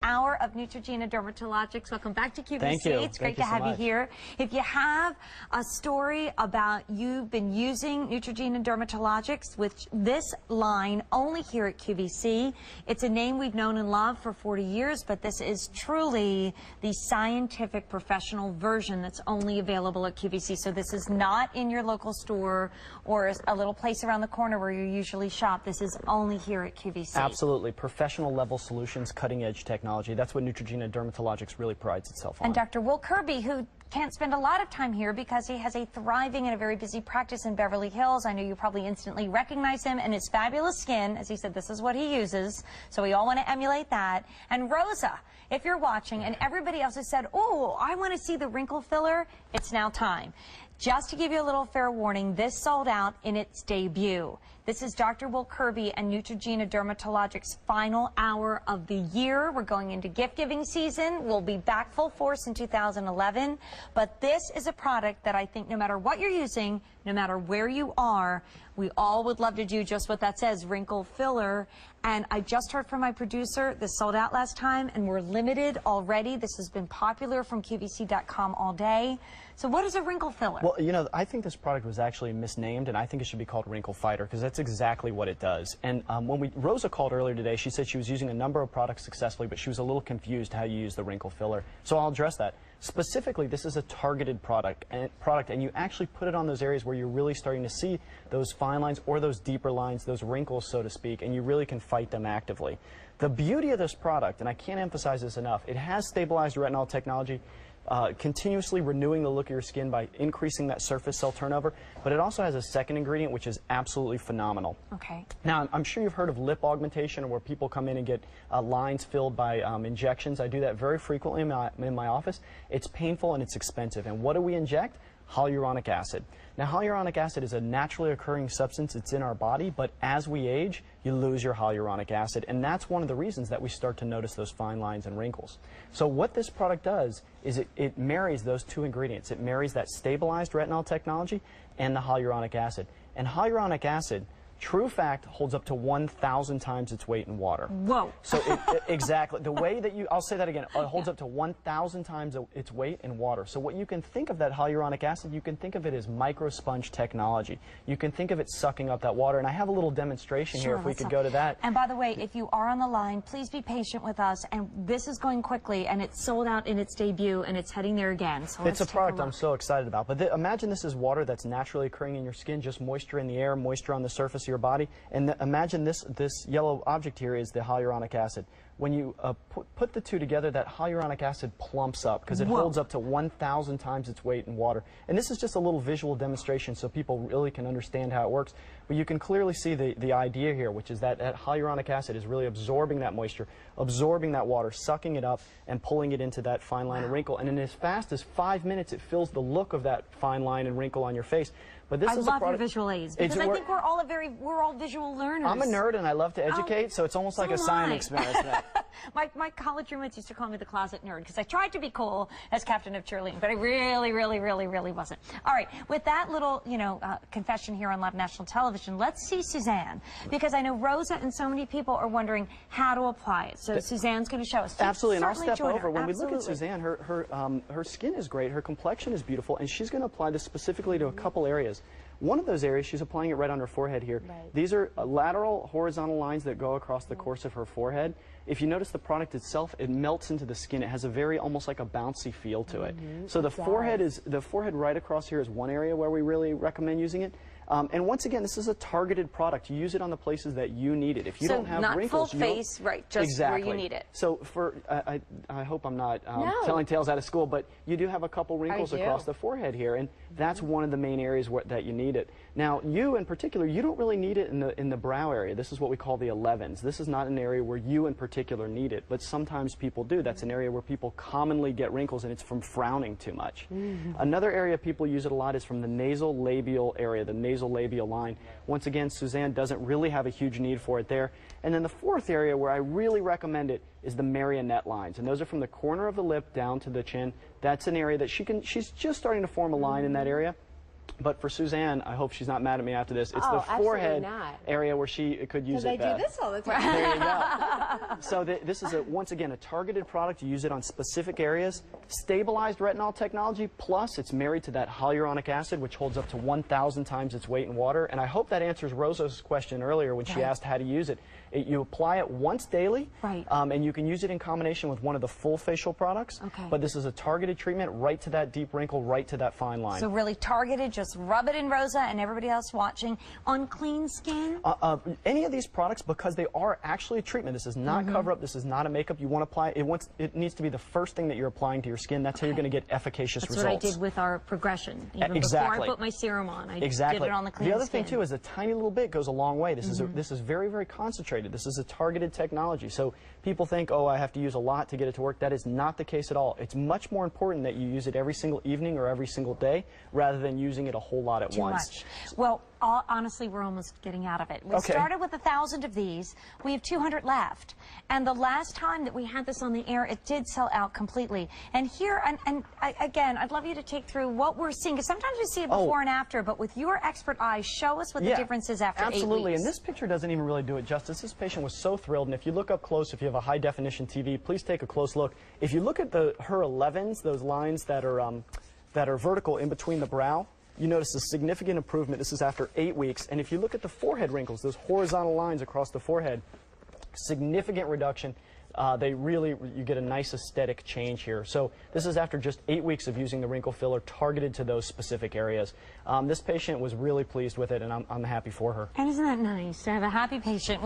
hour of Neutrogena Dermatologics. Welcome back to QVC. Thank you. It's great to have you here. If you have a story about you've been using Neutrogena Dermatologics, which this line only here at QVC, it's a name we've known and loved for 40 years, but this is truly the scientific professional version that's only available at QVC. So this is not in your local store or a little place around the corner where you usually shop. This is only here at QVC. Absolutely. Professional level solutions, cutting edge technology. That's what Neutrogena Dermatologics really prides itself on. And Dr. Will Kirby, who can't spend a lot of time here because he has a thriving and a very busy practice in Beverly Hills. I know you probably instantly recognize him and his fabulous skin. As he said, this is what he uses. So we all want to emulate that. And Rosa, if you're watching and everybody else has said, oh, I want to see the wrinkle filler, it's now time. Just to give you a little fair warning, this sold out in its debut. This is Dr. Will Kirby and Neutrogena Dermatologics' final hour of the year. We're going into gift-giving season. We'll be back full force in 2011. But this is a product that I think no matter what you're using, no matter where you are, we all would love to do just what that says, wrinkle filler. And I just heard from my producer, this sold out last time, and we're limited already. This has been popular from QVC.com all day. So what is a wrinkle filler? Well, you know, I think this product was actually misnamed, and I think it should be called Wrinkle Fighter, because that's exactly what it does. And when Rosa called earlier today, she said she was using a number of products successfully, but she was a little confused how you use the wrinkle filler. So I'll address that. Specifically, this is a targeted product, and you actually put it on those areas where you're really starting to see those fine lines or those deeper lines, those wrinkles, so to speak, and you really can fight them actively. The beauty of this product, and I can't emphasize this enough, it has stabilized retinol technology, continuously renewing the look of your skin by increasing that surface cell turnover, but it also has a second ingredient which is absolutely phenomenal. Okay. Now, I'm sure you've heard of lip augmentation, or where people come in and get lines filled by injections. I do that very frequently in my office. It's painful and it's expensive. And what do we inject? Hyaluronic acid. Now, hyaluronic acid is a naturally occurring substance. It's in our body, but as we age, you lose your hyaluronic acid, and that's one of the reasons that we start to notice those fine lines and wrinkles. So what this product does is it marries those two ingredients. It marries that stabilized retinol technology and the hyaluronic acid. And hyaluronic acid, true fact, holds up to 1,000 times its weight in water. Whoa. So exactly. The way that I'll say that again, it holds up to 1,000 times its weight in water. So what you can think of that hyaluronic acid, you can think of it as microsponge technology. You can think of it sucking up that water. And I have a little demonstration here if we could go to that. And by the way, if you are on the line, please be patient with us. And this is going quickly, and it's sold out in its debut, and it's heading there again. So it's a product I'm so excited about. But imagine this is water that's naturally occurring in your skin, just moisture in the air, moisture on the surface your body, and imagine this yellow object here is the hyaluronic acid. When you put the two together, that hyaluronic acid plumps up because it holds up to 1,000 times its weight in water. And this is just a little visual demonstration so people really can understand how it works. But you can clearly see the idea here, which is that hyaluronic acid is really absorbing that moisture, absorbing that water, sucking it up, and pulling it into that fine line and wrinkle. And in as fast as 5 minutes, it fills the look of that fine line and wrinkle on your face. But this I is love a product, your visual aids, because I think we're all visual learners. I'm a nerd and I love to educate, so it's almost like a science experiment. My college roommates used to call me the closet nerd because I tried to be cool as captain of cheerleading, but I really wasn't. All right, with that little, confession here on live national television, let's see Suzanne, because I know Rosa and so many people are wondering how to apply it. So Suzanne's going to show us. Absolutely, and I'll step over. When we look at Suzanne, her skin is great, her complexion is beautiful, and she's going to apply this specifically to a couple areas. One of those areas, she's applying it right on her forehead here. Right. These are lateral horizontal lines that go across the course of her forehead. If you notice the product itself, it melts into the skin. It has a very almost like a bouncy feel to it. So the forehead right across here is one area where we really recommend using it. And once again, this is a targeted product. You use it on the places that you need it. If you don't have wrinkles, full face, right? Just where you need it. So I hope I'm not telling tales out of school, but you do have a couple wrinkles across the forehead here, and that's one of the main areas that you need it. Now, you in particular, you don't really need it in the brow area. This is what we call the 11s. This is not an area where you in particular need it, but sometimes people do. That's an area where people commonly get wrinkles, and it's from frowning too much. Another area people use it a lot is from the nasal labial area, the nasal labial line. Once again, Suzanne doesn't really have a huge need for it there. And then the fourth area where I really recommend it is the marionette lines, and those are from the corner of the lip down to the chin. That's an area that she's just starting to form a line in that area. But for Suzanne, I hope she's not mad at me after this. It's Oh, the forehead not. area where she could use it. Because I do this all the time. There you go. So this is, once again, a targeted product. You use it on specific areas. Stabilized retinol technology, plus it's married to that hyaluronic acid, which holds up to 1,000 times its weight in water. And I hope that answers Rosa's question earlier when she asked how to use it. You apply it once daily, and you can use it in combination with one of the full facial products. But this is a targeted treatment right to that deep wrinkle, right to that fine line. So really targeted, just rub it in, Rosa, and everybody else watching. On clean skin? Any of these products, because they are actually a treatment. This is not cover-up. This is not a makeup. You want to apply it. It needs to be the first thing that you're applying to your skin. That's how you're going to get efficacious results. That's what I did with our progression. Even before I put my serum on, I did it on the clean skin. The other thing, too, is a tiny little bit goes a long way. This is very, very concentrated. This is a targeted technology. So people think, oh, I have to use a lot to get it to work. That is not the case at all. It's much more important that you use it every single evening or every single day rather than using it a whole lot at once. Too much. Well, honestly, we're almost getting out of it. We started with 1,000 of these. We have 200 left. And the last time that we had this on the air, it did sell out completely. And here, again, I'd love you to take through what we're seeing, because sometimes we see it before and after, but with your expert eyes, show us what the difference is after 8 weeks. Absolutely, and this picture doesn't even really do it justice. This patient was so thrilled, and if you look up close, if you have a high-definition TV, please take a close look. If you look at her 11s, those lines that are vertical in between the brow, you notice a significant improvement. This is after 8 weeks. And if you look at the forehead wrinkles, those horizontal lines across the forehead, significant reduction. You get a nice aesthetic change here. So this is after just 8 weeks of using the wrinkle filler targeted to those specific areas. This patient was really pleased with it, and I'm happy for her. And isn't that nice to have a happy patient?